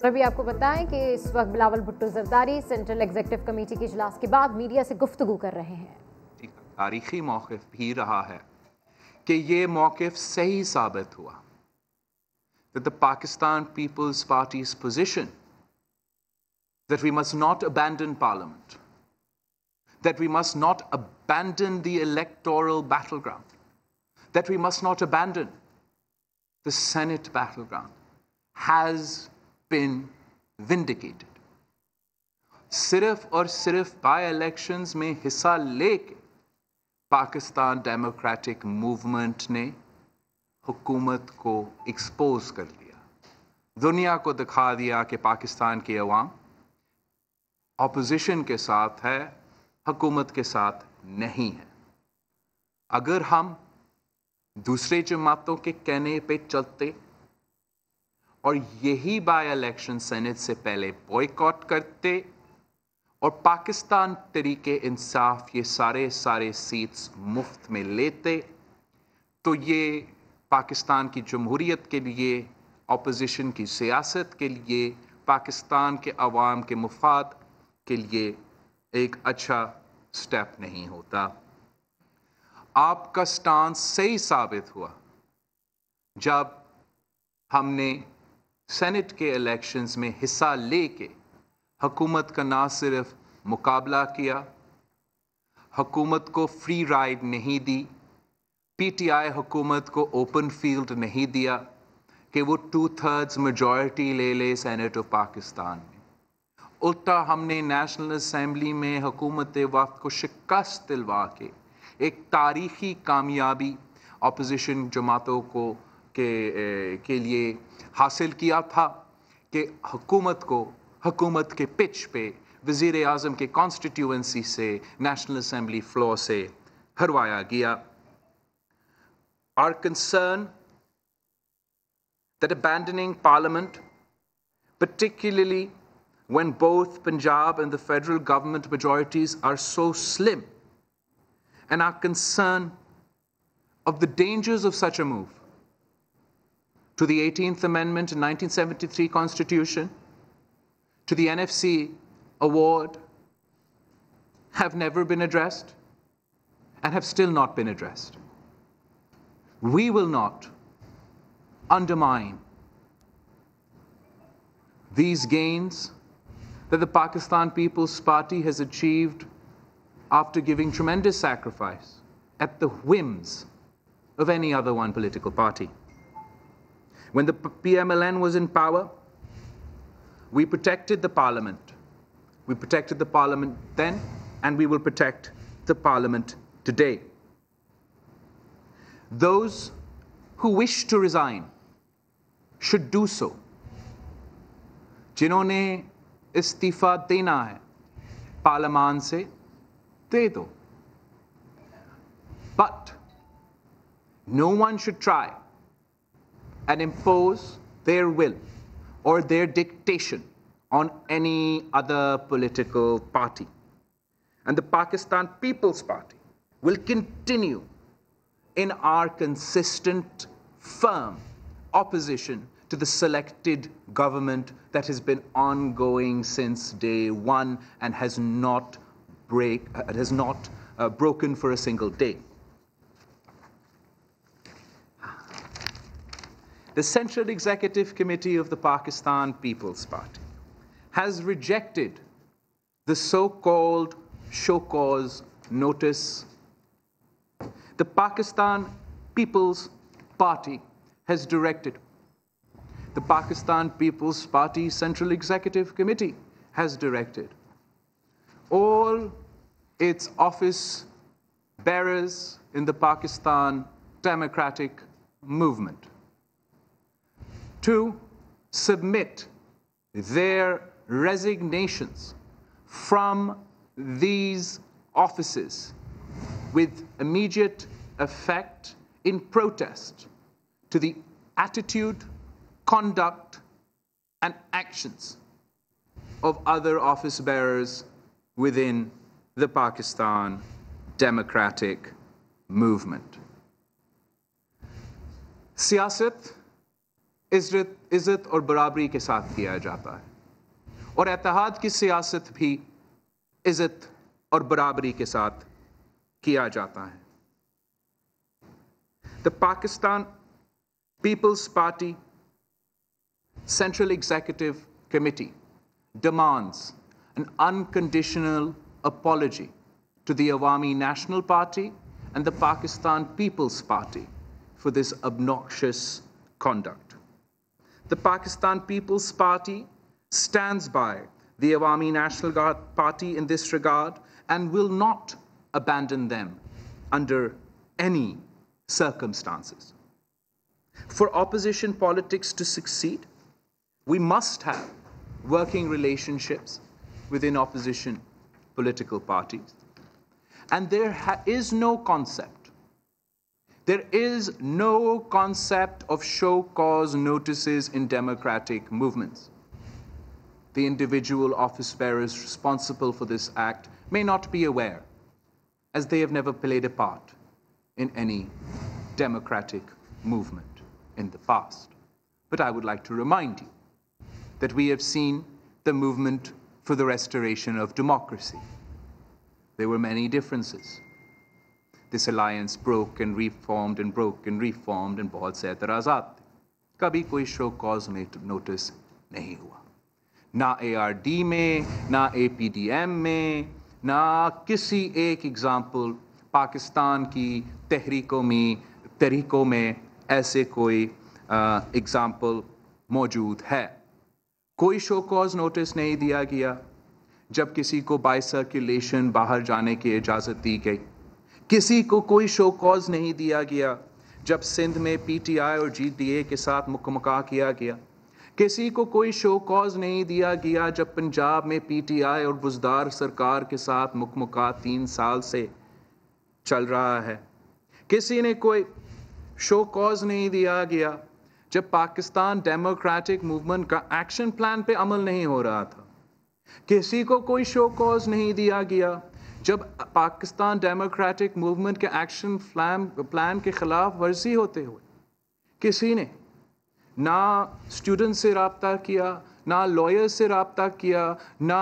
ابھی آپ کو بتائیں کہ اس وقت Bilawal Bhutto Zardari central executive committee کے اجلاس کے بعد میڈیا سے گفتگو کر رہے ہیں۔ تاریخی موقف بھی رہا ہے کہ یہ موقف صحیح ثابت ہوا that the Pakistan People's Party's position that we must not abandon Parliament, that we must not abandon the electoral battleground, that we must not abandon the Senate battleground, has been vindicated. صرف اور صرف by elections میں حصہ لے کے Pakistan democratic movement نے حکومت کو ایکسپوز کر دیا، دنیا کو دکھا دیا کہ پاکستان کی عوام اپوزیشن کے ساتھ ہے، حکومت کے ساتھ نہیں ہے۔ اگر ہم دوسرے جماعتوں کے کہنے پہ چلتے اور یہی بائی الیکشن سینٹ سے پہلے بوائیکاٹ کرتے اور پاکستان تحریک انصاف یہ سارے سیٹس مفت میں لیتے تو یہ پاکستان کی جمہوریت کے لیے، اپوزیشن کی سیاست کے لیے، پاکستان کے عوام کے مفاد کے لیے ایک اچھا سٹیپ نہیں ہوتا۔ آپ کا سٹانس صحیح ثابت ہوا جب ہم نے سینٹ کے الیکشنز میں حصہ لے کے حکومت کا نہ صرف مقابلہ کیا، حکومت کو فری رائڈ نہیں دی، پی ٹی آئی حکومت کو اوپن فیلڈ نہیں دیا کہ وہ 2/3 میجورٹی لے لے سینٹ آف پاکستان میں۔ الٹا ہم نے نیشنل اسمبلی میں حکومت وقت کو شکست دلوا کے ایک تاریخی کامیابی اپوزیشن جماعتوں کو کے لیے حاصل کیا تھا کہ حکومت کے پچ پہ وزیر اعظم کے کانسٹیٹیوئنسی سے نیشنل اسمبلی فلور سے ہروایا گیا۔ Our concern that abandoning Parliament, particularly when both Punjab and the federal government majorities are so slim, and our concern of the dangers of such a move to the 18th Amendment in 1973 Constitution, to the NFC award, have never been addressed and have still not been addressed. We will not undermine these gains that the Pakistan People's Party has achieved after giving tremendous sacrifice at the whims of any other one political party. When the PMLN was in power, we protected the Parliament. We protected the Parliament then, and we will protect the Parliament today. Those who wish to resign should do so. جنہوں نے استعفیٰ دینا ہے پارلیمان سے دے دو. But no one should try and impose their will or their dictation on any other political party. And the Pakistan People's Party will continue in our consistent, firm opposition to the selected government that has been ongoing since day one and has not broken for a single day. The Central Executive Committee of the Pakistan People's Party has rejected the so-called show cause notice. The Pakistan People's Party has directed, the Pakistan People's Party Central Executive Committee has directed all its office bearers in the Pakistan Democratic Movement to submit their resignations from these offices with immediate effect in protest to the attitude, conduct, and actions of other office bearers within the Pakistan Democratic Movement. Siyasat عزت اور برابری کے ساتھ کیا جاتا ہے، اور اتحاد کی سیاست بھی عزت اور برابری کے ساتھ کیا جاتا ہے۔ The Pakistan People's Party Central Executive Committee demands an unconditional apology to the Awami National Party and the Pakistan People's Party for this obnoxious conduct. The Pakistan People's Party stands by the Awami National Party in this regard and will not abandon them under any circumstances. For opposition politics to succeed, we must have working relationships within opposition political parties. And there is no concept of show cause notices in democratic movements. The individual office bearers responsible for this act may not be aware, as they have never played a part in any democratic movement in the past. But I would like to remind you that we have seen the movement for the restoration of democracy. There were many differences. This alliance broke and reformed and broke and reformed, and बहुत से एतराज़ात थे। कभी कोई show cause notice नहीं हुआ, ना ARD में, ना APDM में, ना किसी एक एग्जाम्पल पाकिस्तान की तहरीकों में ऐसे कोई एग्जाम्पल मौजूद है। कोई शो कॉज नोटिस नहीं दिया गया जब किसी को बाय सर्कुलेशन बाहर जाने की इजाज़त दी गई। किसी को कोई शो कॉज नहीं दिया गया जब सिंध में PTI और GDA के साथ मुकमका किया गया। किसी को कोई शो कॉज नहीं दिया गया जब पंजाब में PTI और बुज़दार सरकार के साथ मुकमका 3 साल से चल रहा है। किसी ने कोई शो कॉज नहीं दिया गया जब पाकिस्तान डेमोक्रेटिक मूवमेंट का एक्शन प्लान पे अमल नहीं हो रहा था। किसी को कोई शो कॉज नहीं दिया गया जब पाकिस्तान डेमोक्रेटिक मूवमेंट के एक्शन प्लान के खिलाफ वर्जी होते हुए किसी ने ना स्टूडेंट से रब्ता किया, ना लॉयर से रब्ता किया, ना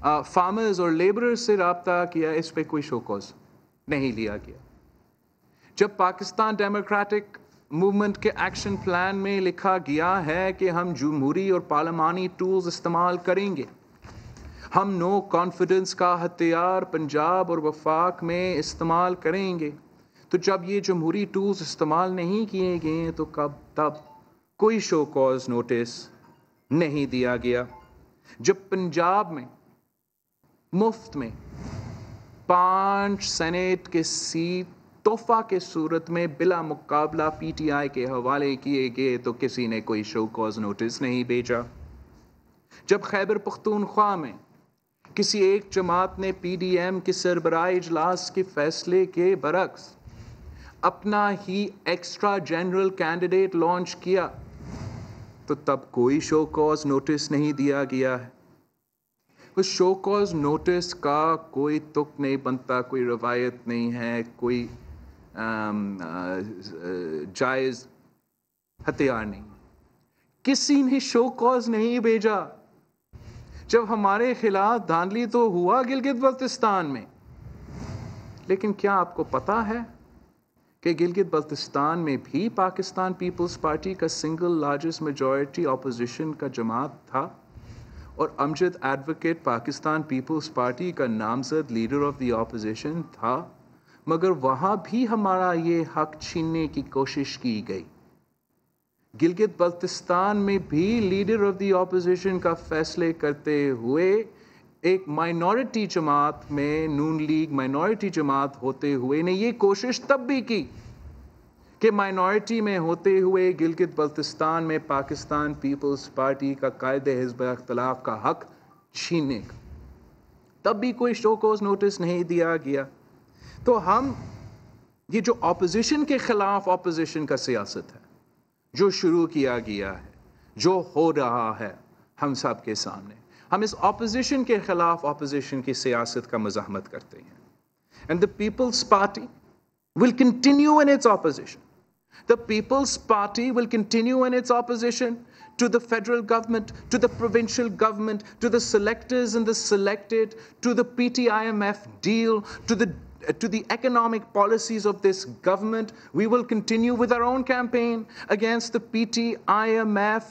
फार्मर्स और लेबरर्स से रब्ता किया। इस पे कोई शो कॉज नहीं लिया गया। जब पाकिस्तान डेमोक्रेटिक मूवमेंट के एक्शन प्लान में लिखा गया है कि हम जमहूरी और पार्लिमानी टूल्स इस्तेमाल करेंगे, हम नो कॉन्फिडेंस का हथियार पंजाब और वफाक में इस्तेमाल करेंगे, तो जब ये जमहूरी टूल्स इस्तेमाल नहीं किए गए तो तब कोई शो कॉज नोटिस नहीं दिया गया। जब पंजाब में मुफ्त में 5 सेनेट के सीट तोहफा के सूरत में बिला मुकाबला PTI के हवाले किए गए तो किसी ने कोई शो कॉज नोटिस नहीं भेजा। जब खैबर पख्तूनख्वा में किसी एक जमात ने PDM के सरबराही इजलास के फैसले के बरक्स अपना ही एक्स्ट्रा जनरल कैंडिडेट लॉन्च किया तो तब कोई शो कॉज नोटिस नहीं दिया गया है। उस शो कॉज नोटिस का कोई तुक नहीं बनता, कोई रवायत नहीं है, कोई जायज़ हथियार नहीं। किसी ने शो कॉज नहीं भेजा जब हमारे खिलाफ धांधली तो हुआ गिलगित बल्तिस्तान में, लेकिन क्या आपको पता है कि गिलगित बल्तिस्तान में भी पाकिस्तान पीपल्स पार्टी का सिंगल लार्जेस्ट मेजॉरिटी ऑपोजिशन का जमात था और अमजद एडवोकेट पाकिस्तान पीपल्स पार्टी का नामजद लीडर ऑफ द ऑपोजिशन था, मगर वहाँ भी हमारा ये हक छीनने की कोशिश की गई। गिलगित बल्तिस्तान में भी लीडर ऑफ द ऑपोजिशन का फैसले करते हुए एक माइनॉरिटी जमात में नून लीग माइनॉरिटी जमात होते हुए ने ये कोशिश तब भी की कि माइनॉरिटी में होते हुए गिलगित बल्तिस्तान में पाकिस्तान पीपल्स पार्टी का कायदे हिज़्ब इख्तिलाफ का हक छीनने का, तब भी कोई शो कॉज नोटिस नहीं दिया गया। तो हम ये जो ऑपोजिशन के खिलाफ ऑपोजिशन का सियासत है जो शुरू किया गया है, जो हो रहा है हम सब के सामने, हम इस ऑपोजिशन के खिलाफ ऑपोजिशन की सियासत का मज़ाहमत करते हैं। And the Peoples Party will continue in its opposition The People's Party will continue in its opposition to the federal government, to the provincial government, to the selectors and the selected, to the PT-IMF deal, to the economic policies of this government. We will continue with our own campaign against the PT-IMF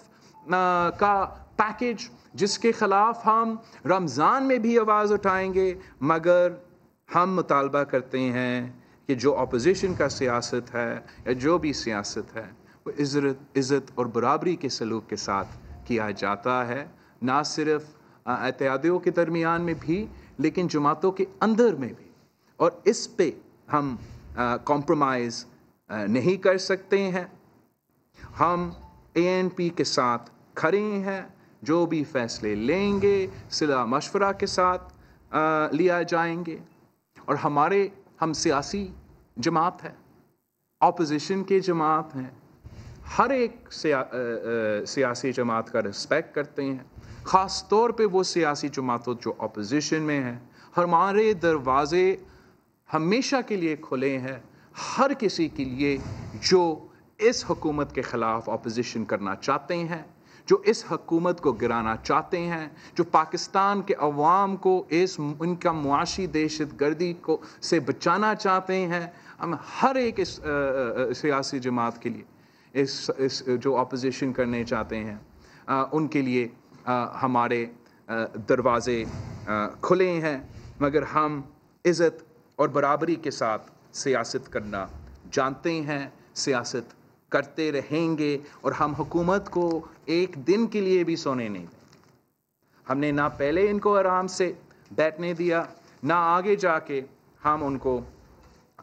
का package, जिसके खिलाफ हम रमज़ान में भी आवाज़ उठाएंगे, मगर हम मुतालबा करते हैं कि जो अपोजिशन का सियासत है या जो भी सियासत है वो इज़्ज़त और बराबरी के सलूक के साथ किया जाता है, ना सिर्फ इत्तेहादियों के दरमियान में भी लेकिन जमातों के अंदर में भी, और इस पे हम कॉम्प्रोमाइज़ नहीं कर सकते हैं। हम ANP के साथ खड़े हैं, जो भी फैसले लेंगे सिला मशवरा के साथ लिया जाएंगे, और हम सियासी जमात है, ऑपोजिशन की जमात हैं, हर एक सियासी जमात का रिस्पेक्ट करते हैं, ख़ास तौर पे वो सियासी जमातों जो ऑपोजिशन में हैं। हमारे दरवाज़े हमेशा के लिए खुले हैं हर किसी के लिए जो इस हुकूमत के ख़िलाफ़ ऑपोजिशन करना चाहते हैं, जो इस हुकूमत को गिराना चाहते हैं, जो पाकिस्तान के अवाम को उनका मुआशी दहशतगर्दी को से बचाना चाहते हैं। हम हर एक इस सियासी जमात के लिए इस जो ऑपोजिशन करने चाहते हैं उनके लिए हमारे दरवाज़े खुले हैं, मगर हम इज़्ज़त और बराबरी के साथ सियासत करना जानते हैं, सियासत करते रहेंगे, और हम हुकूमत को एक दिन के लिए भी सोने नहीं देंगे। हमने ना पहले इनको आराम से बैठने दिया, ना आगे जाके हम उनको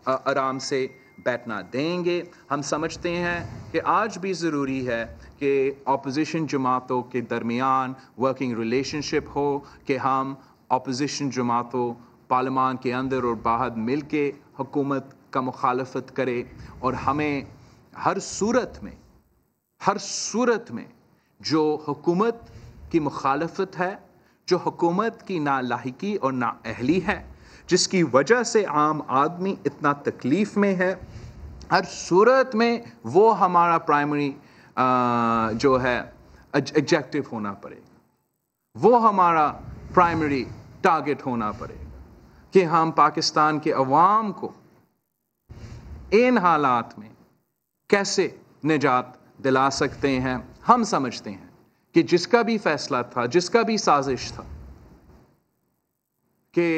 आराम से बैठना देंगे। हम समझते हैं कि आज भी ज़रूरी है कि अपोजिशन जमातों के दरमियान वर्किंग रिलेशनशिप हो, कि हम अपोजिशन जमातों पार्लियामान के अंदर और बाहर मिल के हुकूमत का मुखालफत करे, और हमें हर सूरत में जो हुकूमत की मुखालफत है, जो हुकूमत की नालायकी और नाअहली है, जिसकी वजह से आम आदमी इतना तकलीफ़ में है, हर सूरत में वो हमारा प्राइमरी जो है ऑब्जेक्टिव होना पड़ेगा, वो हमारा प्राइमरी टारगेट होना पड़ेगा कि हम पाकिस्तान के अवाम को इन हालात में कैसे निजात दिला सकते हैं। हम समझते हैं कि जिसका भी फैसला था, जिसका भी साजिश था कि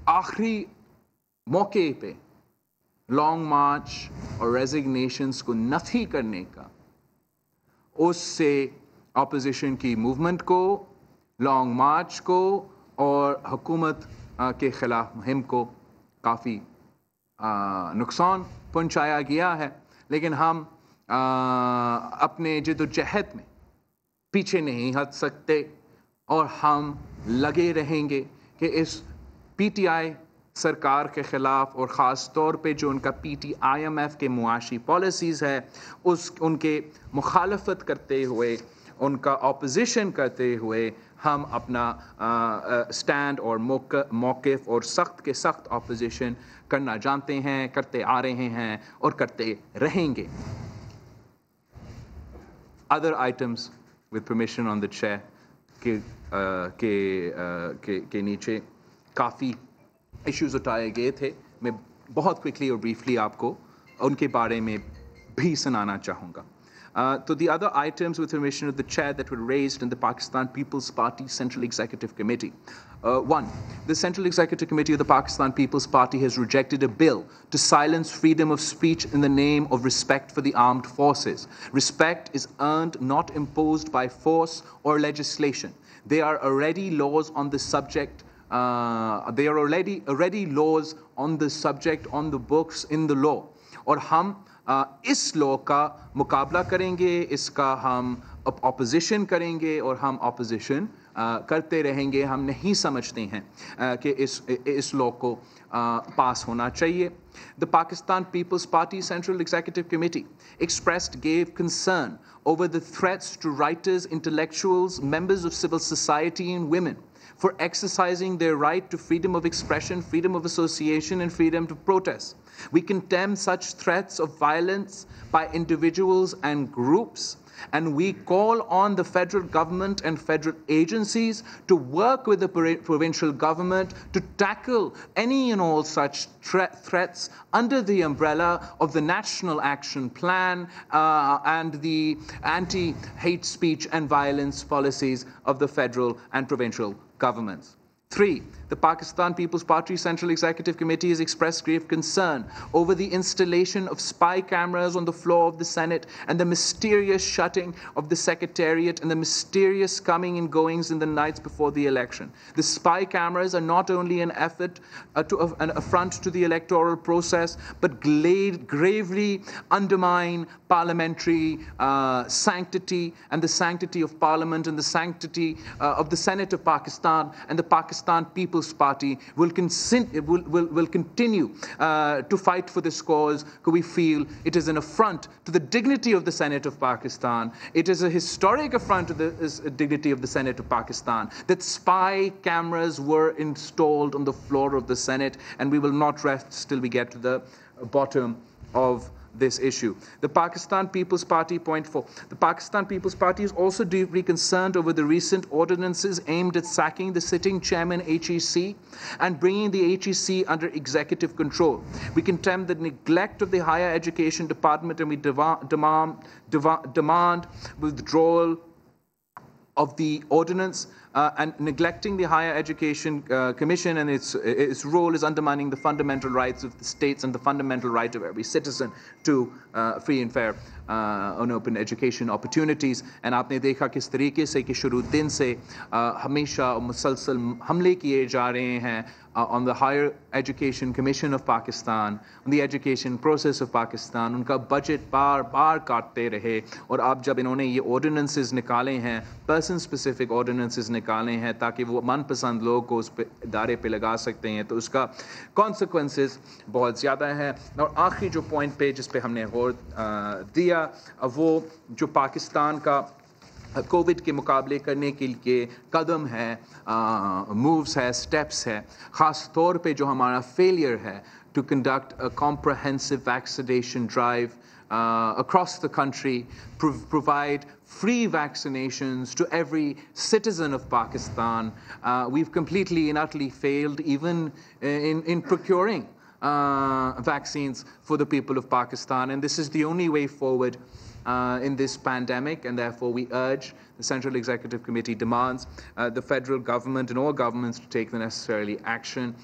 आखिरी मौके पे लॉन्ग मार्च और रेजिग्नेशंस को नफी करने का, उससे अपोजिशन की मूवमेंट को, लॉन्ग मार्च को और हुकूमत के ख़िलाफ़ मुहिम को काफ़ी नुकसान पहुंचाया गया है। लेकिन हम अपने जद्दोजहद में पीछे नहीं हट सकते, और हम लगे रहेंगे कि इस PTI सरकार के ख़िलाफ़, और ख़ास तौर पे जो उनका PT-IMF के मुआशी पॉलिसीज़ है उनके मुखालफत करते हुए, उनका ऑपोजिशन करते हुए हम अपना स्टैंड और मौक़िफ़ और सख्त के सख्त ऑपोजिशन करना जानते हैं, करते आ रहे हैं और करते रहेंगे। Other items with permission on the chair के नीचे काफ़ी इश्यूज़ उठाए गए थे। मैं बहुत क्विकली और ब्रीफली आपको उनके बारे में भी सुनाना चाहूँगा। So the other items with permission of the chair that were raised in the Pakistan People's Party Central Executive Committee. One, the Central Executive Committee of the Pakistan People's Party has rejected a bill to silence freedom of speech in the name of respect for the armed forces. Respect is earned, not imposed by force or legislation. There are already laws on the subject. There are already laws on the subject on the books in the law. और हम इस law का मुकाबला करेंगे, इसका हम opposition करेंगे और हम अपोजिशन करते रहेंगे। हम नहीं समझते हैं कि इस लॉ को पास होना चाहिए। The Pakistan People's Party Central Executive Committee gave concern over the threats to writers, intellectuals, members of civil society and women for exercising their right to freedom of expression, freedom of association, and freedom to protest. We condemn such threats of violence by individuals and groups, and we call on the federal government and federal agencies to work with the provincial government to tackle any and all such threats under the umbrella of the National Action Plan and the anti-hate speech and violence policies of the federal and provincial governments. 3. The Pakistan People's Party Central Executive Committee has expressed grave concern over the installation of spy cameras on the floor of the Senate and the mysterious shutting of the Secretariat and the mysterious coming and goings in the nights before the election. The spy cameras are not only an effort an affront to the electoral process, but gravely undermine parliamentary sanctity and the sanctity of Parliament and the sanctity of the Senate of Pakistan, and the Pakistan People's Party will continue to fight for this cause, because we feel it is an affront to the dignity of the Senate of Pakistan. It is a historic affront to the dignity of the Senate of Pakistan that spy cameras were installed on the floor of the Senate, and we will not rest till we get to the bottom of this issue. The Pakistan People's Party, point 4. The Pakistan People's Party is also deeply concerned over the recent ordinances aimed at sacking the sitting chairman HEC and bringing the HEC under executive control. We condemn the neglect of the Higher Education Department, and we demand withdrawal of the ordinance, and neglecting the Higher Education Commission and its role is undermining the fundamental rights of the states and the fundamental right of every citizen to free and fair and open education opportunities. And आपने देखा किस तरीके से कि शुरू दिन से हमेशा मुसलसल हमले किए जा रहे हैं on the Higher Education Commission of Pakistan, on the education process of Pakistan. उनका बजट बार बार काटते रहे, और अब जब इन्होंने ये ordinances निकाले हैं, person specific ordinances निकाले हैं ताकि वो मनपसंद लोग को उस इदारे पे लगा सकते हैं, तो उसका consequences बहुत ज़्यादा है. और आखिरी जो point पे जिस पे हमने गौर दिया, वो जो पाकिस्तान का कोविड के मुकाबले करने के लिए कदम है, मूव्स है, स्टेप्स है, ख़ास तौर पे जो हमारा फेलियर है to conduct a comprehensive vaccination drive across the country, provide free vaccinations to every citizen of Pakistan. We've completely and utterly failed even in procuring vaccines for the people of Pakistan, and this is the only way forward in this pandemic, and therefore we urge, the Central Executive Committee demands the federal government and all governments to take the necessary action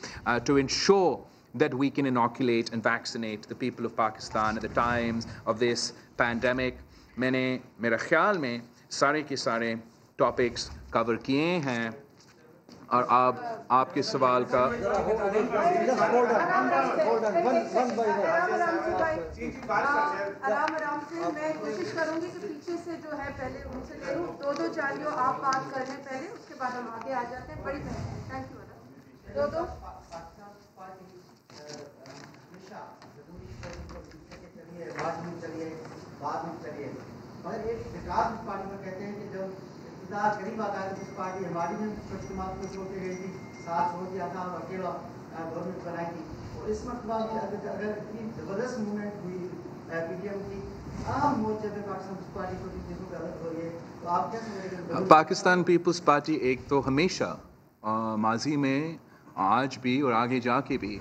to ensure that we can inoculate and vaccinate the people of Pakistan at the times of this pandemic. मैंने मेरा ख्याल में सारे के सारे topics cover किए हैं, और आपके सवाल का आराम से मैं कोशिश करूंगी कि पीछे से जो है पहले उनसे ले लूं, दो चालियों आप बात कर लें पहले, उसके बाद हम आगे आ जाते हैं. बड़ी मेहरबानी, थैंक यू मैडम. दो मगर एक विकास पार्टी में कहते हैं कि जब इक़्तिदार करीब आता है, इस पार्टी हमारी भी समाज को छोड़ के गई थी, साथ छोड़ दिया था और अकेला गवर्नमेंट बनाई थी. और इस वक्त अगर इतनी ज़बरदस्त मूवमेंट हुई पीडीएम की, आम मोर्चे पे पाकिस्तान पार्टी को देखो गलत हो रही है, तो आप क्या समझेंगे? पाकिस्तान पीपल्स पार्टी एक तो हमेशा माजी में, आज भी और आगे जाके भी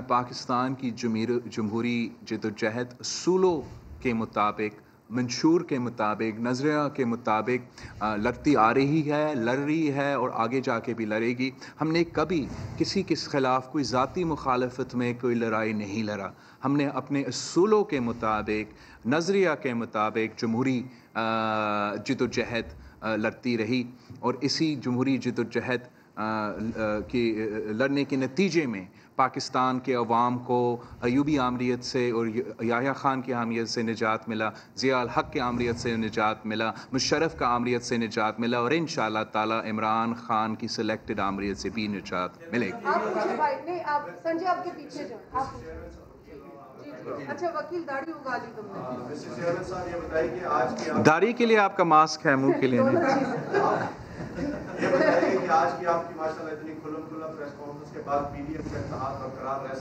पाकिस्तान की जमहूरी जदोजहद असूलों के मुताबिक, मंशूर के मुताबिक, नज़रिया के मुताबिक लड़ती आ रही है, लड़ रही है और आगे जाके भी लड़ेगी. हमने कभी किसी के ख़िलाफ़ कोई ज़ाती मुखालफत में कोई लड़ाई नहीं लड़ा. हमने अपने असूलों के मुताबिक, नज़रिया के मुताबिक जमहूरी जदोजहद लड़ती रही, और इसी जमहूरी जदोजहद की लड़ने के नतीजे में पाकिस्तान के अवाम को अयूबी आमरीत से और याह्या खान की आमरीत से निजात मिला, ज़िया उल हक़ की आमरीत से निजात मिला, मुशर्रफ का आमरीत से निजात मिला, और इंशाअल्लाह ताला इमरान खान की सिलेक्टेड आमरीत से भी निजात मिलेगी. आप संजय आपके पीछे जाओ, आप अच्छा वकील दाढ़ी उगा ली तुमने. दाढ़ी के लिए आपका मास्क है, मुंह के लिए नहीं. یہ بتائیے کہ آج کی آپ کی ماشاءاللہ اتنی کھلم کھلا پریس کانفرنس کے بعد PDM کا اتحاد برقرار رہ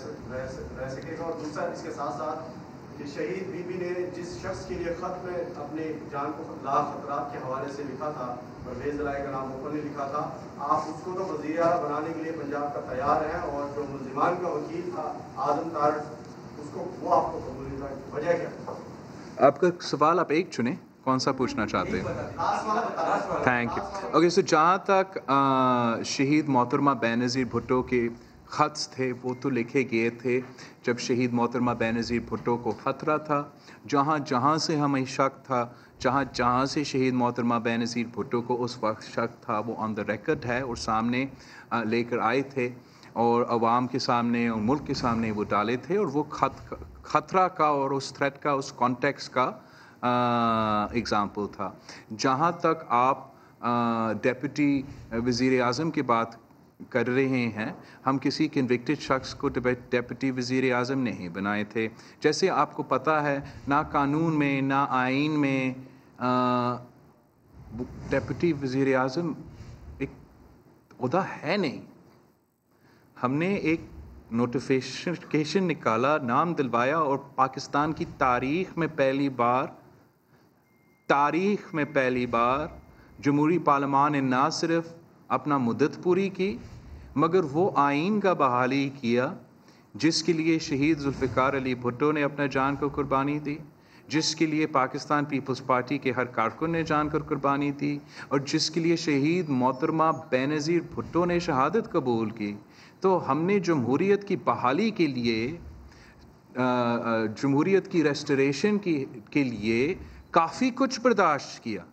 سکے گا، اور دوسرا اس کے ساتھ ساتھ کہ شہید بی بی نے جس شخص کے لیے خط میں اپنے جان کو خطرات کے حوالے سے لکھا تھا، پرویز الہی کا نام اوپن لکھا تھا، آپ اس کو تو وزیر اعلیٰ بنانے کے لیے پنجاب کا تیار ہیں، اور جو ملزمان کا وکیل تھا اعظم طارق اس کو وہ آپ کو قبول نہیں تھا، وجہ کیا؟ آپ کا سوال آپ ایک چنیں، کون سا پوچھنا چاہتے ہیں؟ Thank you. اوکے، سو جہاں تک شہید محترمہ بینظیر بھٹو کے خطs تھے وہ تو لکھے گئے تھے جب شہید محترمہ بینظیر بھٹو کو خطرہ تھا. جہاں جہاں سے ہمیں شک تھا، جہاں جہاں سے شہید محترمہ بینظیر بھٹو کو اس وقت شک تھا، وہ آن دا ریکارڈ ہے اور سامنے لے کر آئے تھے اور عوام کے سامنے اور ملک کے سامنے وہ ڈالے تھے. اور وہ خطرہ کا اور اس تھریٹ کا، اس کانٹیکس کا اگزامپل تھا. جہاں تک آپ ڈیپٹی وزیر اعظم کی بات کر رہے ہیں، ہم کسی کنوکٹڈ شخص کو ڈیپٹی وزیر اعظم نہیں بنائے تھے. جیسے آپ کو پتہ ہے، نہ قانون میں نہ آئین میں ڈیپٹی وزیر اعظم ایک عہدہ ہے نہیں. ہم نے ایک نوٹیفیکیشن نکالا، نام دلوایا، اور پاکستان کی تاریخ میں پہلی بار جمہوری پارلیمان نے نہ صرف اپنا مدت پوری کی مگر وہ آئین کا بحالی کیا جس کے لیے شہید ذوالفقار علی بھٹو نے اپنا جان کو قربانی دی، جس کے لیے پاکستان پیپلز پارٹی کے ہر کارکن نے جان کر قربانی دی، اور جس کے لیے شہید محترمہ بینظیر بھٹو نے شہادت قبول کی. تو ہم نے جمہوریت کی بحالی کے لیے، جمہوریت کی ریسٹوریشن کے لیے کافی کچھ برداشت کیا.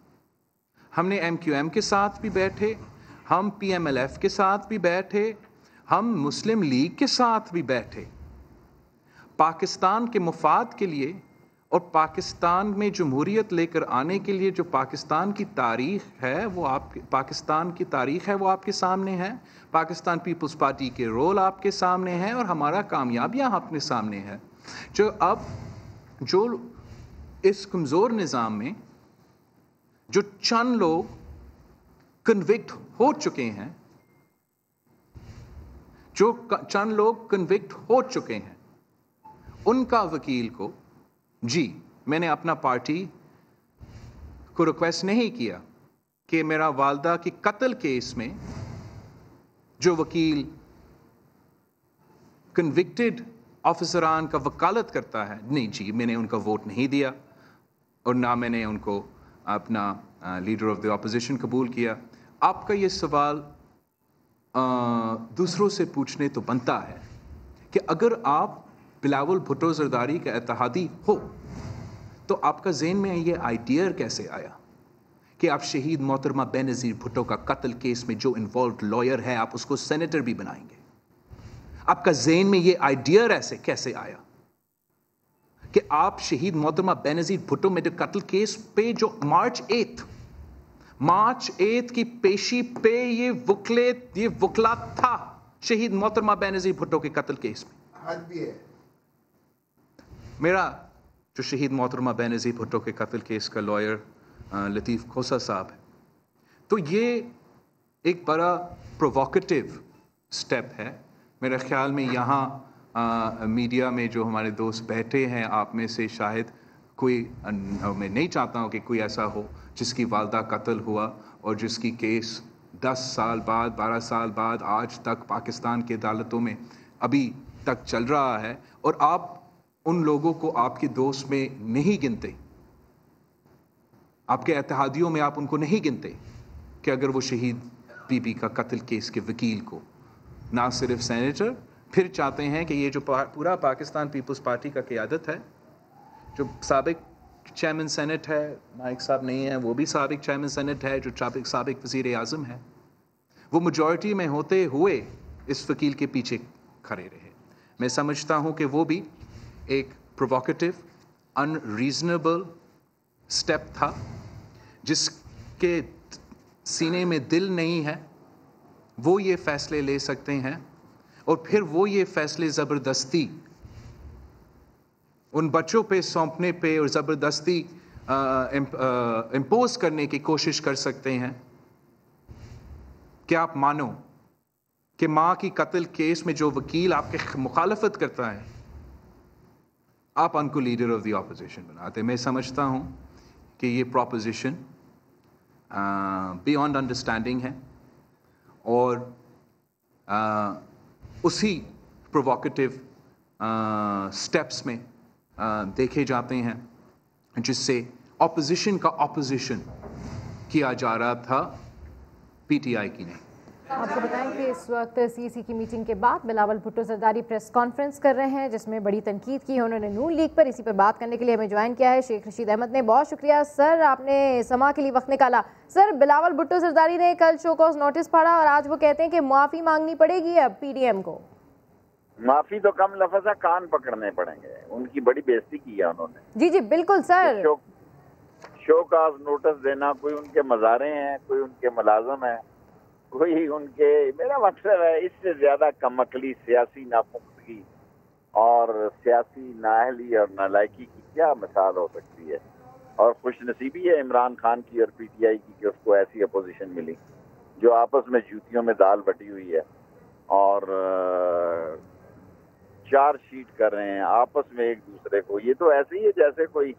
ہم نے MQM کے ساتھ بھی بیٹھے، ہم PMLF کے ساتھ بھی بیٹھے، ہم مسلم لیگ کے ساتھ بھی بیٹھے. پاکستان کے مفاد کے لیے اور پاکستان میں جمہوریت لے کر آنے کے لیے جو پاکستان کی تاریخ ہے وہ آپ کے سامنے ہے. پاکستان پیپلز پارٹی کے رول آپ کے سامنے ہے اور ہمارا کامیابیاں اپنے سامنے ہے. جو اس کمزور نظام میں جو چند لوگ کنوکٹ ہو چکے ہیں، ان کا وکیل کو، جی میں نے اپنا پارٹی کو ریکویسٹ نہیں کیا کہ میرا والدہ کی قتل کیس میں جو وکیل کنوکٹڈ آفیسران کا وکالت کرتا ہے، نہیں جی میں نے ان کا ووٹ نہیں دیا اور نہ میں نے ان کو اپنا لیڈر آف دی اپوزیشن قبول کیا. آپ کا یہ سوال دوسروں سے پوچھنے تو بنتا ہے کہ اگر آپ بلاول بھٹو زرداری کا اتحادی ہو تو آپ کا ذہن میں یہ آئیڈیا کیسے آیا کہ آپ شہید محترمہ بینظیر بھٹو کا قتل کیس میں جو انوالوڈ لائر ہے آپ اس کو سینیٹر بھی بنائیں گے؟ آپ کا ذہن میں یہ آئیڈیا ایسے کیسے آیا کہ آپ شہید محترمہ بینظیر بھٹو میں جو قتل کیس پہ جو مارچ 8 کی پیشی پہ یہ وکلا تھا شہید محترمہ بینظیر بھٹو کے قتل کیس میں؟ میرا جو شہید محترمہ بینظیر بھٹو کے قتل کیس کا لائر لطیف کھوسہ صاحب ہے، تو یہ ایک بڑا پرووکیٹیو سٹیپ ہے. میرے خیال میں یہاں میڈیا میں جو ہمارے دوست بیٹھے ہیں آپ میں سے شاید کوئی، میں نہیں چاہتا ہوں کہ کوئی ایسا ہو جس کی والدہ قتل ہوا اور جس کی کیس 10 سال بعد 12 سال بعد آج تک پاکستان کی عدالتوں میں ابھی تک چل رہا ہے، اور آپ ان لوگوں کو آپ کے دوست میں نہیں گنتے، آپ کے اتحادیوں میں آپ ان کو نہیں گنتے کہ اگر وہ شہید بی بی کا قتل کیس کے وکیل کو نہ صرف سینیٹر، پھر چاہتے ہیں کہ یہ جو پورا پاکستان پیپلز پارٹی کا قیادت ہے، جو سابق چیئرمین سینٹ ہے، نائک صاحب نہیں ہیں وہ بھی سابق چیئرمین سینٹ ہے، جو سابق وزیر اعظم ہے، وہ میجورٹی میں ہوتے ہوئے اس وکیل کے پیچھے کھڑے رہے. میں سمجھتا ہوں کہ وہ بھی ایک پرووکیٹیو ان ریزنیبل سٹیپ تھا. جس کے سینے میں دل نہیں ہے وہ یہ فیصلے لے سکتے ہیں، اور پھر وہ یہ فیصلے زبردستی ان بچوں پہ سونپنے پہ اور زبردستی امپوز کرنے کی کوشش کر سکتے ہیں क्या आप मानो کہ माँ की कत्ल केस में जो वकील आपके मुखालफत करता है, आप उनको लीडर ऑफ द ऑपोजिशन बनाते? मैं समझता हूँ कि ये प्रोपोजिशन बियॉन्ड अंडरस्टैंडिंग है और उसी प्रोवोकेटिव स्टेप्स में देखे जाते हैं जिससे ऑपोजिशन का ऑपोजिशन किया जा रहा था, पीटीआई की नहीं। आपको बताएं कि इस वक्त सीसी की मीटिंग के बाद बिलावल भुट्टो जरदारी प्रेस कॉन्फ्रेंस कर रहे हैं जिसमें बड़ी तनकीद की है उन्होंने नून लीग पर। इसी पर बात करने के लिए हमें ज्वाइन किया है शेख रशीद अहमद ने। बहुत शुक्रिया सर, आपने समा के लिए वक्त निकाला। सर, बिलावल भुट्टो जरदारी ने कल शो कॉज नोटिस पढ़ा और आज वो कहते हैं कि माफ़ी मांगनी पड़ेगी अब पीडीएम को। माफी तो कम लफ्ज़ है, कान पकड़ने पड़ेंगे। उनकी बड़ी बेइज्जती की है उन्होंने। जी जी बिल्कुल सर। शो कॉज नोटिस देना, कोई उनके मज़ारे हैं, कोई उनके मुलाजम है, कोई उनके, मेरा मकसद है इससे ज्यादा कमअक्ली, सियासी नापुख्तगी और सियासी नाअहली और नालायकी की क्या मिसाल हो सकती है। और खुशनसीबी है इमरान खान की और पीटीआई की कि उसको ऐसी अपोजिशन मिली जो आपस में जूतियों में दाल बटी हुई है और चार्ज शीट कर रहे हैं आपस में एक दूसरे को। ये तो ऐसे ही है जैसे कोई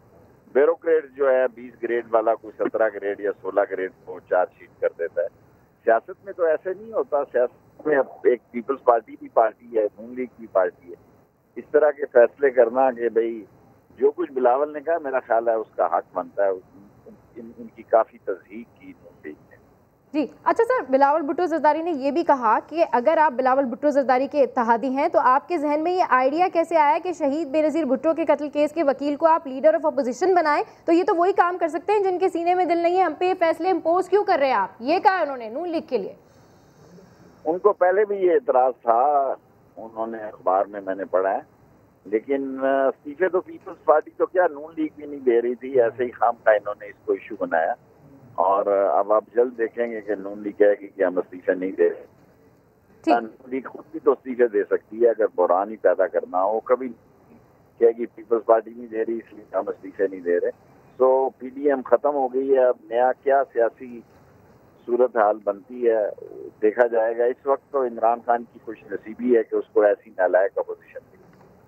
ब्यूरोक्रेट जो है 20 ग्रेड वाला कोई 17 ग्रेड या 16 ग्रेड को चार्ज शीट कर देता है। सियासत में तो ऐसे नहीं होता। सियासत में एक पीपल्स पार्टी भी पार्टी है, नून लीग भी पार्टी है। इस तरह के फैसले करना कि भाई जो कुछ बिलावल ने कहा, मेरा ख्याल है उसका हक बनता है। उनकी काफ़ी तस्दीक की नून लीग ने। जी अच्छा सर, बिलावल भुट्टो जरदारी ने ये भी कहा कि अगर आप बिलावल भुट्टो जरदारी के इत्तेहादी हैं तो आपके जहन में ये आइडिया कैसे आया कि शहीद बेनज़ीर भुट्टो के कत्ल केस के वकील को आप लीडर ऑफ अपोजिशन बनाएं? तो ये तो वही काम कर सकते हैं जिनके सीने में दिल नहीं है, हम पे ये फैसले इम्पोज क्यों कर रहे हैं आप? ये कहा उन्होंने नून लीग के लिए। उनको पहले भी ये एतराज़ था, उन्होंने अखबार में मैंने पढ़ा है, लेकिन इस्तीफे तो पीपल्स पार्टी तो क्या नून लीग भी नहीं दे रही थी। ऐसे ही खामखा इन्होंने इसको इशू बनाया और अब आप जल्द देखेंगे कि नून लीग कहेगी कि हम इस्तीफे नहीं दे रहे। नून लीग खुद भी तो इस्तीफे दे सकती है अगर बुरहान ही पैदा करना हो। कभी कहेगी पीपल्स पार्टी नहीं दे रही इसलिए हम इस्तीफे नहीं दे रहे। सो पीडीएम खत्म हो गई है। अब नया क्या सियासी सूरत हाल बनती है देखा जाएगा। इस वक्त तो इमरान खान की खुशनसीबी है कि उसको ऐसी नालायक अपोजिशन मिली।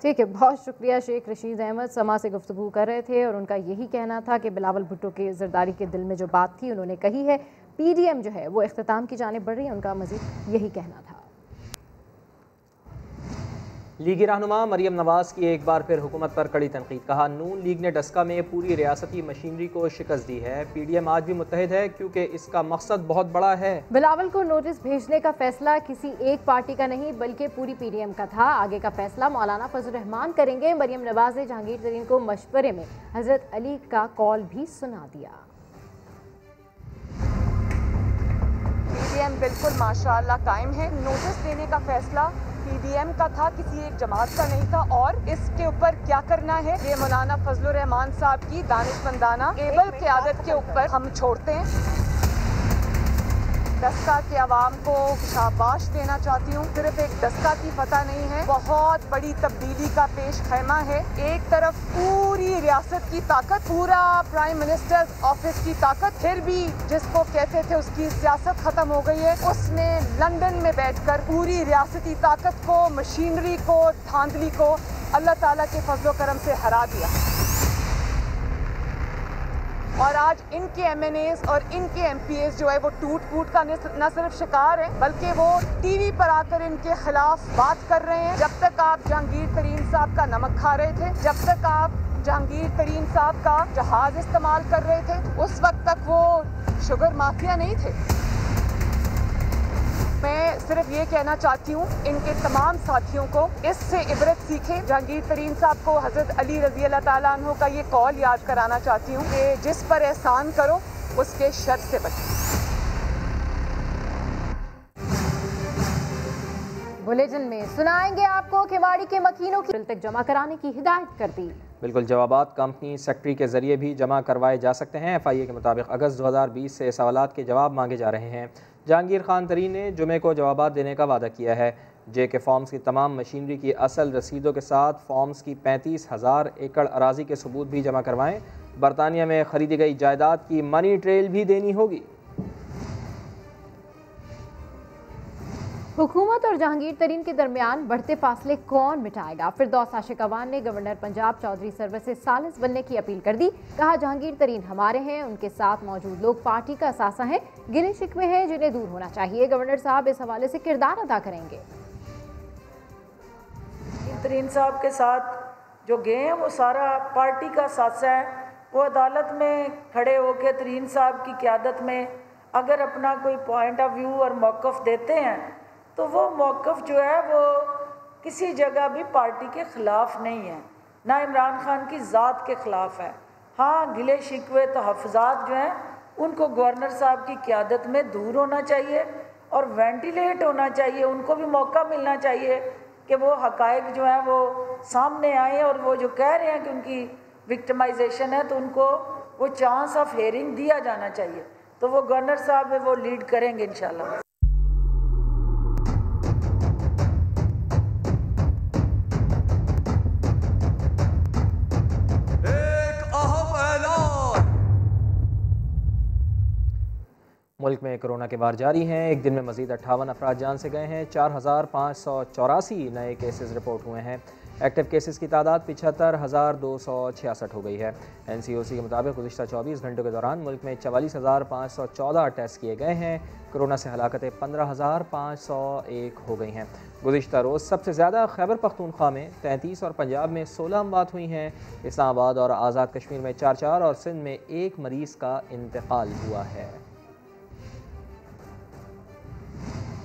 ठीक है, बहुत शुक्रिया। शेख रशीद अहमद समा से गुफ्तगू कर रहे थे और उनका यही कहना था कि बिलावल भुट्टो के जरदारी के दिल में जो बात थी उन्होंने कही है। पीडीएम जो है वो इख्तिताम की जानिब बढ़ रही है, उनका मजीद यही कहना था। लीगी रहनुमा मरियम नवाज की एक बार फिर हुकूमत पर कड़ी तनकीद। कहा नून लीग ने डस्का में पूरी रियासती मशीनरी को शिकस्त दी है। पीडीएम आज भी मुत्तहिद है क्योंकि इसका मकसद बहुत बड़ा है। बिलावल को नोटिस भेजने का फैसला किसी एक पार्टी का नहीं बल्कि पूरी पीडीएम का था। आगे का फैसला मौलाना फजल रहमान करेंगे। मरियम नवाज ने जहांगीर तरीन को मशवरे में हजरत अली का कॉल भी सुना दिया। पीडीएम बिल्कुल माशाअल्लाह कायम है। नोटिस देने का फैसला पीडीएम का था, किसी एक जमात का नहीं था। और इसके ऊपर क्या करना है ये मौलाना फजल रहमान साहब की दानिशमंदाना एबल क़यादत के ऊपर हम छोड़ते हैं। डस्का के अवाम को शाबाश देना चाहती हूँ। सिर्फ एक डस्का की फतह नहीं है, बहुत बड़ी तब्दीली का पेश खैमा है। एक तरफ पूरी रियासत की ताकत, पूरा प्राइम मिनिस्टर ऑफिस की ताकत, फिर भी जिसको कहते थे उसकी सियासत खत्म हो गई है, उसने लंदन में बैठकर पूरी रियासती ताकत को, मशीनरी को, धांधली को अल्लाह ताला के फजलो करम से हरा दिया। और आज इनके एमएनएस और इनके एमपीएस जो है वो टूट फूट का न सिर्फ शिकार है बल्कि वो टीवी पर आकर इनके खिलाफ बात कर रहे हैं। जब तक आप जहांगीर तरीन साहब का नमक खा रहे थे, जब तक आप जहांगीर तरीन साहब का जहाज इस्तेमाल कर रहे थे, उस वक्त तक वो शुगर माफिया नहीं थे। मैं सिर्फ ये कहना चाहती हूँ इनके तमाम साथियों को इससे इबरत सीखें। जहांगीर तरीन साहब को हजरत अली रजी अल्लाह ताला अन्हु का ये कॉल याद कराना चाहती हूँ कि जिस पर एहसान करो उसके शर से बचो। बुलेटिन में सुनाएंगे आपको खिमाड़ी के मकीनों की बिल तक जमा कराने की हिदायत कर दी। बिल्कुल, जवाबात कंपनी सेक्रेटरी के जरिए भी जमा करवाए जा सकते हैं। FIA के मुताबिक अगस्त 2020 से सवालात के जवाब मांगे जा रहे हैं। जहांगीर खान तरीन ने जुमे को जवाबात देने का वादा किया है। JK फॉर्म्स की तमाम मशीनरी की असल रसीदों के साथ फॉर्म्स की 35,000 एकड़ अराजी के सबूत भी जमा करवाएं। बरतानिया में खरीदी गई जायदाद की मनी ट्रेल भी देनी होगी। हुकूमत और जहांगीर तरीन के दरमियान बढ़ते फासले कौन मिटाएगा? फिरदौस आशिक अवान ने गवर्नर पंजाब चौधरी सरवर से सालिस बनने की अपील कर दी। कहा, जहांगीर तरीन हमारे हैं, उनके साथ मौजूद लोग पार्टी का असासा हैं, गिले शिकवे हैं जिन्हें दूर होना चाहिए। गवर्नर साहब इस हवाले से किरदार अदा करेंगे। तरीन साहब के साथ जो गए हैं वो सारा पार्टी का असासा है। वो अदालत में खड़े होकर तरीन साहब की क़यादत में अगर अपना कोई पॉइंट ऑफ व्यू और मौक़िफ़ देते हैं तो वो मौक़िफ़ जो है वो किसी जगह भी पार्टी के ख़िलाफ़ नहीं है, ना इमरान खान की ज़ात के ख़िलाफ़ है। हाँ, गिले शिकवे तहफ़्फ़ुज़ात जो हैं उनको गवर्नर साहब की क़यादत में दूर होना चाहिए और वेंटिलेट होना चाहिए। उनको भी मौका मिलना चाहिए कि वो हक़ाइक़ जो हैं वो सामने आए, और वो जो कह रहे हैं कि उनकी विक्टिमाइजेशन है तो उनको वो चांस ऑफ हेयरिंग दिया जाना चाहिए। तो वो गवर्नर साहब है वो लीड करेंगे इंशाल्लाह। मुल्क में कोरोना के वार जारी हैं। एक दिन में मज़ीद 58 अफराद जान से गए हैं। 4584 नए केसेस रिपोर्ट हुए हैं। एक्टिव केसेस की तादाद 75,266 हो गई है। NCOC के मुताबिक गुज़िश्ता 24 घंटों के दौरान मुल्क में 44,514 टेस्ट किए गए हैं। कोरोना से हलाकतें 15,501 हो गई हैं। गुज़िश्ता रोज़ सबसे ज़्यादा खैबर पख्तूनख्वा में 33 और पंजाब में 16 अमवात हुई हैं। इस्लामाबाद और आज़ाद कश्मीर में 4 और सिंध में 1 मरीज़ का इंतकाल हुआ है।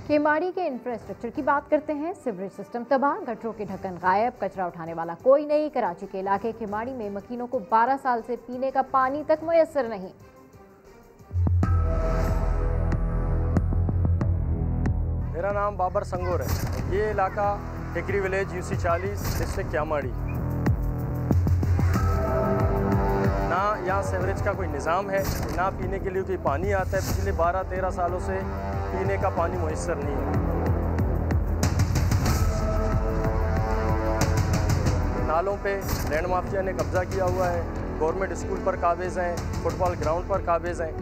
केमाड़ी के इंफ्रास्ट्रक्चर की बात करते हैं। सीवरेज सिस्टम तबाह, गटरों के ढक्कन गायब, कचरा उठाने वाला कोई नहीं। कराची के इलाके केमाड़ी में मकीनों को 12 साल से पीने का पानी तक मुयस्सर नहीं। मेरा नाम बाबर संगोर है। ये इलाका टिकरी विलेज UC 40 डिस्ट्रिक्ट केमाड़ी। ना यहाँ सीवरेज का कोई निज़ाम है, ना पीने के लिए कोई पानी आता है। पिछले 12-13 सालों से पीने का पानी मुयस्सर नहीं है। नालों पे लैंड माफिया ने कब्जा किया हुआ है। गवर्नमेंट स्कूल पर काबिज़ हैं, फुटबॉल ग्राउंड पर काबिज़ हैं।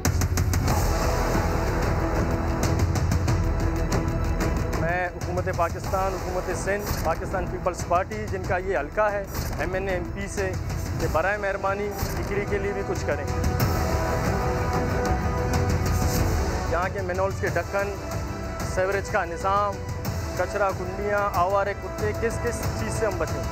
मैं हुकूमत पाकिस्तान, हुकूमत सिंध, पाकिस्तान पीपल्स पार्टी जिनका ये हल्का है, MNA MP से कि बराए मेहरबानी टिकरी के लिए भी कुछ करें। यहाँ के मिनरल्स के ढक्कन, सीवरेज का निज़ाम, कचरा कुंडियाँ, आवारे कुत्ते, किस किस चीज़ से हम बचें?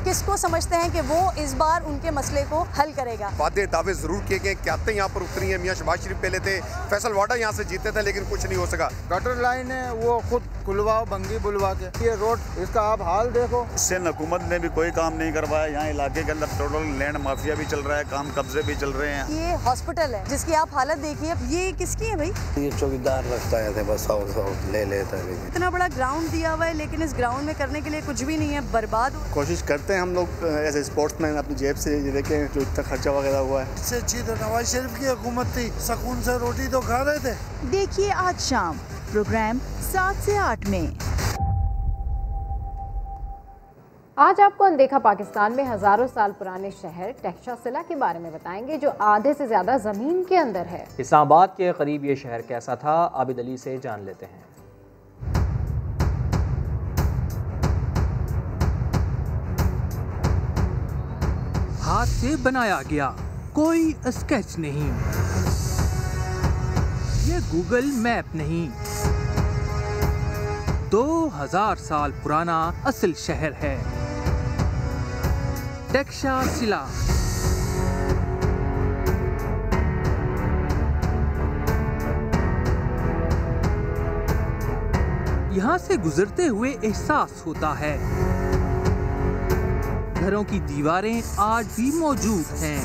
किसको समझते हैं कि वो इस बार उनके मसले को हल करेगा? वादे दावे जरूर किए गए, क्यातें यहाँ पर उतरी हैं। मियाँ शहबाज शरीफ पहले थे, फैसल वाडा यहाँ से जीते थे, लेकिन कुछ नहीं हो सका। गटर लाइन है वो खुद खुलवाओ, भंगी बुलवा के। ये रोड, इसका आप हाल देखो। सिंध हुकूमत ने भी कोई काम नहीं करवाया। यहाँ इलाके के अंदर टोटल लैंड माफिया भी चल रहा है, काम कब्जे भी चल रहे हैं। ये हॉस्पिटल है जिसकी आप हालत देखिए। ये किसकी है भाई? ये चौकीदार लगता है, बस ले लेता है। इतना बड़ा ग्राउंड दिया हुआ है लेकिन इस ग्राउंड में करने के लिए कुछ भी नहीं है, बर्बाद। कोशिश करते हैं हम लोग एज स्पोर्ट्समैन अपनी जेब से, ये देखें जो इतना खर्चा वगैरह हुआ है। इससे अच्छी तो नवाज शरीफ की हुकूमत थी, सुकून से रोटी तो खा रहे थे। देखिए आज शाम प्रोग्राम 7 से 8 में। आज आपको अनदेखा पाकिस्तान में हजारों साल पुराने शहर तक्षशिला के बारे में बताएंगे जो आधे से ज्यादा जमीन के अंदर है। इस्लामाबाद के करीब ये शहर कैसा था, आबिद अली से जान लेते हैं। हाथ से बनाया गया, कोई स्केच नहीं, ये गूगल मैप नहीं, 2000 साल पुराना असल शहर है तक्षशिला। यहाँ से गुजरते हुए एहसास होता है घरों की दीवारें आज भी मौजूद हैं।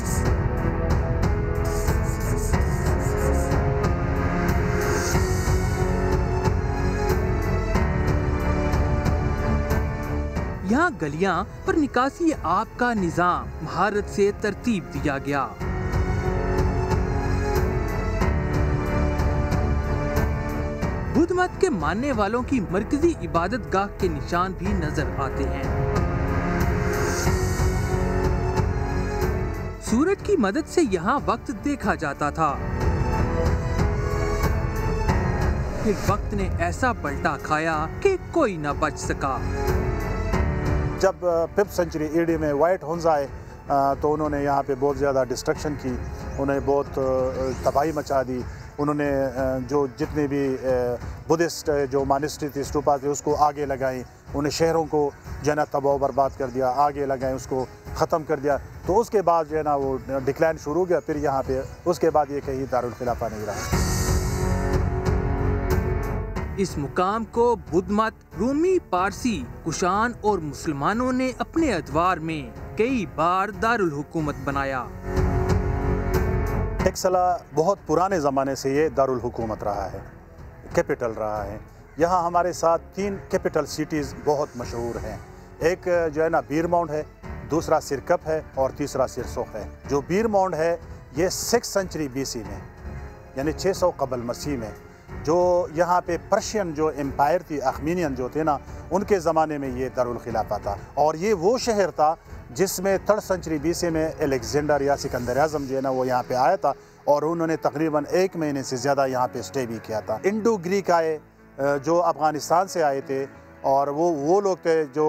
यहाँ गलियां पर निकासी आब का निजाम महारत से तरतीब दिया गया। बुद्ध मत के मानने वालों की मरकजी इबादत गाह के निशान भी नजर आते हैं। सूरज की मदद से यहाँ वक्त देखा जाता था। फिर वक्त ने ऐसा पलटा खाया कि कोई न बच सका। जब 5th सेंचुरी ईडी में वाइट हंस आए तो उन्होंने यहाँ पे बहुत ज़्यादा डिस्ट्रक्शन की, उन्हें बहुत तबाही मचा दी। उन्होंने जो जितने भी बुद्धिस्ट जो मानिस्ट्री थी, स्टूपा थे, उसको आगे लगाई। उन्हें शहरों को जो है ना तबाह बर्बाद कर दिया, आगे लगाए, उसको ख़त्म कर दिया। तो उसके बाद जो है ना वो डिक्लाइन शुरू हो गया। फिर यहाँ पे उसके बाद ये कहीं दारुल खिलाफा नहीं रहा। इस मुकाम को बुद्ध मत, रूमी, पारसी, कुशान और मुसलमानों ने अपने अदवार में कई बार दारुल हुकूमत बनाया। टेक्सला बहुत पुराने ज़माने से ये दारुल हुकूमत रहा है, कैपिटल रहा है। यहाँ हमारे साथ 3 कैपिटल सिटीज़ बहुत मशहूर हैं। एक जो है ना बीर माउंड है, दूसरा सिरकप है और तीसरा सिरसुख है। जो बीर माउंड है ये 6th सेंचुरी BC में, यानी 600 कबल मसीह में, जो यहाँ पे पर्शियन जो एम्पायर थी, अखमीनियन जो थे ना, उनके ज़माने में ये दारुल खिलाफा था। और ये वो शहर था जिसमें 3rd सेंचुरी BC में अलेक्जेंडर या सिकंदर आज़म जो है ना वो यहाँ पे आया था और उन्होंने तकरीबन 1 महीने से ज़्यादा यहाँ पे स्टे भी किया था। इंडो ग्रीक आए जो अफ़गानिस्तान से आए थे और वो लोग थे जो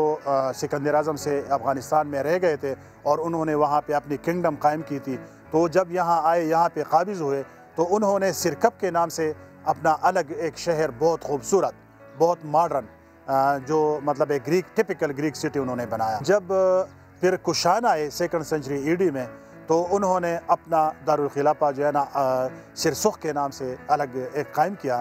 सिकंदर आज़म से अफ़गानिस्तान में रह गए थे और उन्होंने वहाँ पे अपनी किंगडम कायम की थी। तो जब यहाँ आए, यहाँ पे काबिज़ हुए, तो उन्होंने सिरकप के नाम से अपना अलग एक शहर, बहुत खूबसूरत, बहुत मॉडर्न, जो मतलब एक ग्रीक, टिपिकल ग्रीक सिटी उन्होंने बनाया। जब फिर कुशान आए 2nd सेंचुरी ईडी में, तो उन्होंने अपना दारुल खिलाफा जो है ना सिरसुख के नाम से अलग एक कायम किया।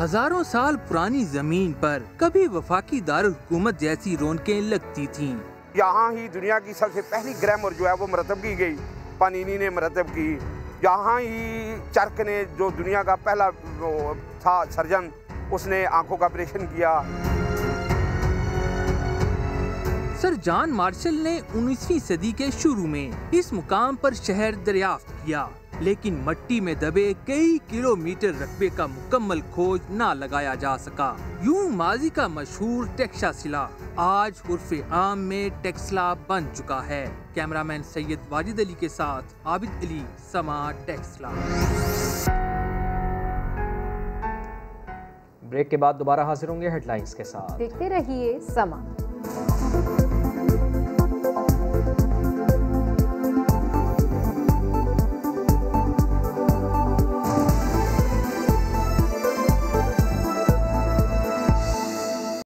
हजारों साल पुरानी जमीन पर कभी वफाकी दारुल हुकूमत जैसी रौनकें लगती थीं। यहाँ ही दुनिया की सबसे पहली ग्रामर जो है वो मरतब की गई, पानीनी ने मरतब की। यहाँ ही चर्क ने, जो दुनिया का पहला था सर्जन, उसने आंखों का ऑपरेशन किया। सर जॉन मार्शल ने 19वीं सदी के शुरू में इस मुकाम पर शहर दरियाफ्त किया, लेकिन मिट्टी में दबे कई किलोमीटर रकबे का मुकम्मल खोज ना लगाया जा सका। यूं माजी का मशहूर टेक्सासिला आज उर्फे आम में टेक्सला बन चुका है। कैमरामैन सैयद वाजिद अली के साथ आबिद अली, समा टेक्सला। ब्रेक के बाद दोबारा हाजिर होंगे हेडलाइंस के साथ। देखते रहिए समा।